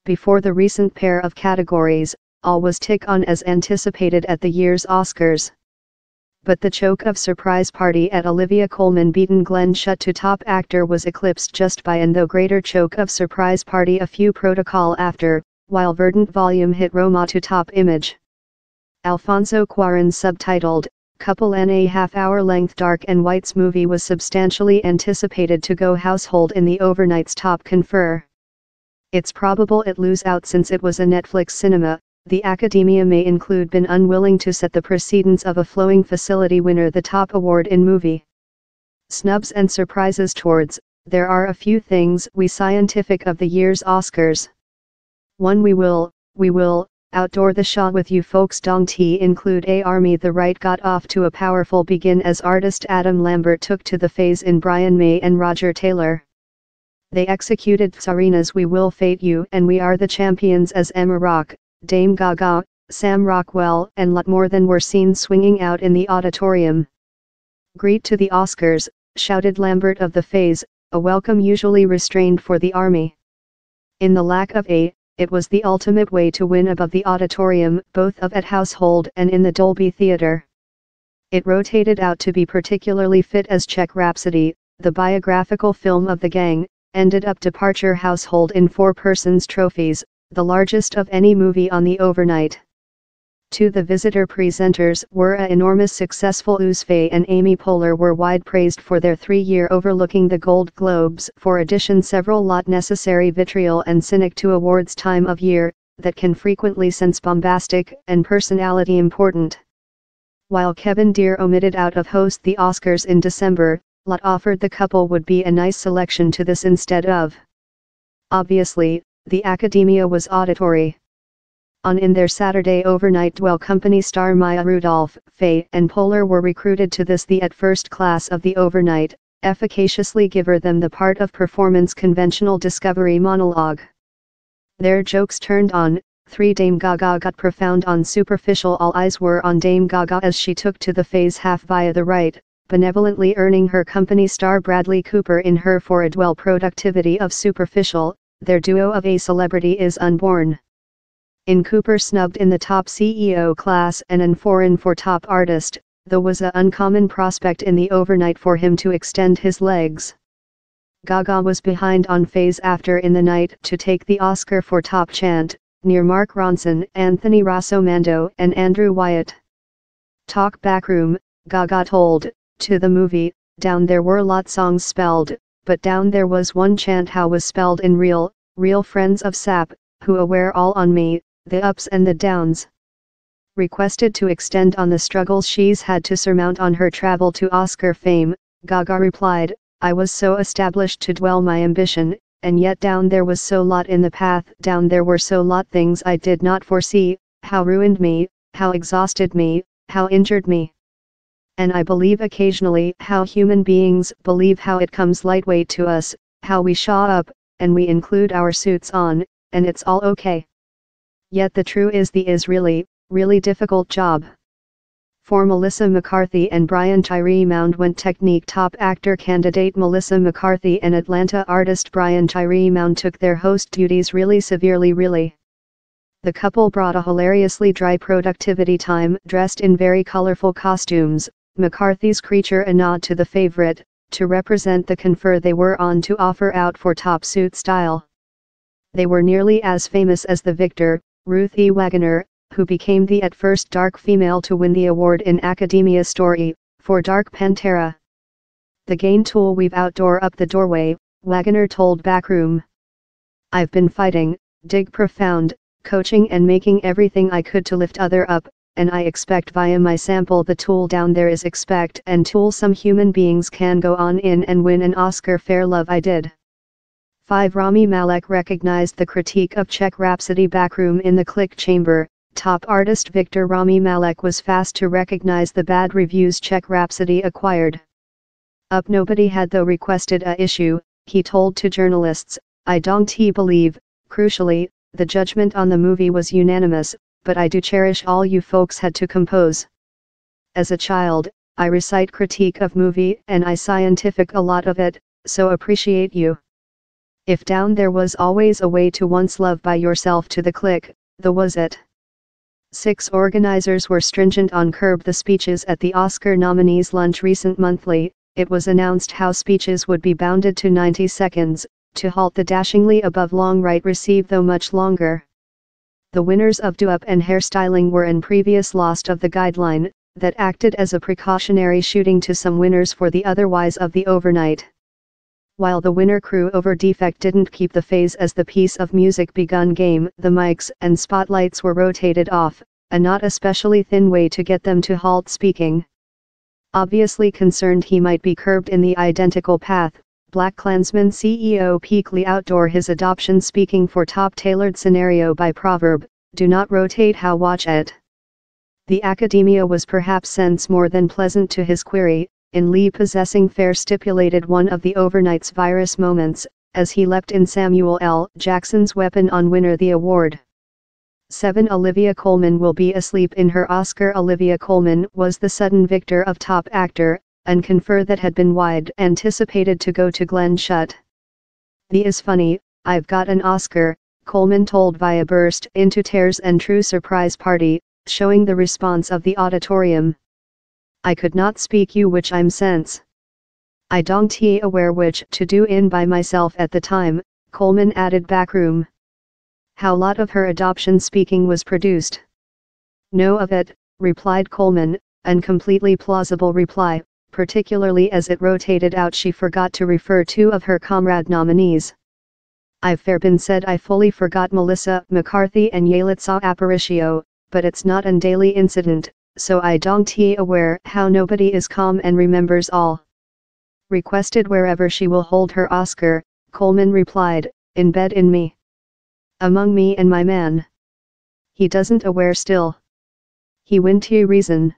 before the recent pair of categories, all was tick on as anticipated at the year's Oscars. But the choke of surprise party at Olivia Colman beaten Glenn Shut to top actor was eclipsed just by an though greater choke of surprise party a few protocol after, while verdant volume hit Roma to top image. Alfonso Cuarón's subtitled, couple and a half-hour length Dark and White's movie was substantially anticipated to go household in the overnight's top confer. It's probable it lose out since it was a Netflix cinema. The Academia may include been unwilling to set the precedence of a flowing facility winner the top award in movie. Snubs and surprises towards, there are a few things we scientific of the year's Oscars. 1. We will, outdoor the shot with you folks dong t include a army. The Rite got off to a powerful begin as artist Adam Lambert took to the phase in Brian May and Roger Taylor. They executed Serena's We Will Fate You and We Are the Champions as Emma Rock, Dame Gaga, Sam Rockwell and lot more than were seen swinging out in the auditorium. Greet to the Oscars, shouted Lambert of the phase, a welcome usually restrained for the army. In the lack of it was the ultimate way to win above the auditorium, both of at household and in the Dolby Theatre. It rotated out to be particularly fit as Czech Rhapsody, the biographical film of the gang, ended up departure household in 4 persons trophies, the largest of any movie on the overnight. 2. The visitor presenters were a enormous successful Uzfe and Amy Poehler were wide praised for their 3-year overlooking the Gold Globes for addition several lot necessary vitriol and cynic to awards time of year, that can frequently sense bombastic and personality important. While Kevin Deere omitted out of host the Oscars in December, lot offered the couple would be a nice selection to this instead of. Obviously, the Academia was auditory. On in their Saturday overnight duel company star Maya Rudolph, Faye and Poehler were recruited to this the at first class of the overnight, efficaciously giver them the part of performance conventional discovery monologue. Their jokes turned on, 3. Dame Gaga got profound on superficial all eyes were on Dame Gaga as she took to the phase half via the right, benevolently earning her company star Bradley Cooper in her for a duel productivity of superficial, their duo of a celebrity is unborn. In Cooper snubbed in the top CEO class and an foreign for top artist, though was a uncommon prospect in the overnight for him to extend his legs. Gaga was behind on phase after in the night to take the Oscar for top chant, near Mark Ronson, Anthony Rossomando and Andrew Wyatt. Talk backroom, Gaga told, to the movie, down there were lot songs spelled, but down there was one chant how was spelled in real friends of SAP, who aware all on me, the ups and the downs. Requested to extend on the struggles she's had to surmount on her travel to Oscar fame, Gaga replied, I was so established to dwell my ambition, and yet down there was so lot in the path, down there were so lot things I did not foresee, how ruined me, how exhausted me, how injured me. And I believe occasionally how human beings believe how it comes lightweight to us, how we shaw up, and we include our suits on, and it's all okay. Yet the true is really difficult job. For Melissa McCarthy and Brian Tyree Mound went technique top actor candidate Melissa McCarthy and Atlanta artist Brian Tyree Mound took their host duties really severely. The couple brought a hilariously dry productivity time dressed in very colorful costumes, McCarthy's creature a nod to the favorite, to represent the confer they were on to offer out for top suit style. They were nearly as famous as the victor, Ruth E. Wagoner, who became the at first dark female to win the award in Academia Story, for Dark Pantera. The gain tool we've outdoor up the doorway, Wagoner told Backroom. I've been fighting, dig profound, coaching and making everything I could to lift other up, and I expect via my sample the tool down there is expect and tool some human beings can go on in and win an Oscar fair love I did. 5. Rami Malek recognized the critique of Czech Rhapsody. Backroom in the click chamber, top artist Victor Rami Malek was fast to recognize the bad reviews Czech Rhapsody acquired. Up nobody had though requested a issue, he told to journalists, I don't believe, crucially, the judgment on the movie was unanimous, but I do cherish all you folks had to compose. As a child, I recite critique of movie and I scientific a lot of it, so appreciate you. If down there was always a way to once love by yourself to the click, the was it. 6. Organizers were stringent on curb the speeches at the Oscar nominees' lunch recent monthly. It was announced how speeches would be bounded to 90 seconds, to halt the dashingly above long Rite receive though much longer. The winners of do-up and hairstyling were in previous lost of the guideline, that acted as a precautionary shooting to some winners for the otherwise of the overnight. While the winner crew over defect didn't keep the phase as the piece of music begun game, the mics and spotlights were rotated off, a not especially thin way to get them to halt speaking. Obviously concerned he might be curbed in the identical path, BlacKkKlansman CEO Peakley outdoor his adoption speaking for top tailored scenario by proverb, do not rotate how watch it. The academia was perhaps sense more than pleasant to his query, in Lee possessing fair stipulated one of the overnight's virus moments, as he leapt in Samuel L. Jackson's weapon on winner the award. 7. Olivia Colman will be asleep in her Oscar. Olivia Colman was the sudden victor of Top Actor, and confer that had been wide anticipated to go to Glenn Shutt. "The is funny, I've got an Oscar," Colman told via burst into tears and true surprise party, showing the response of the auditorium. "I could not speak you which I'm sense. I don't aware which to do in by myself at the time," Colman added backroom. How lot of her adoption speaking was produced? "No of it," replied Colman, an completely plausible reply, particularly as it rotated out she forgot to refer two of her comrade nominees. "I've fair been said I fully forgot Melissa McCarthy and Yalitza Aparicio, but it's not an daily incident, so I don't aware how nobody is calm and remembers all." Requested wherever she will hold her Oscar, Colman replied, "In bed in me. Among me and my man. He doesn't aware still. He win to reason."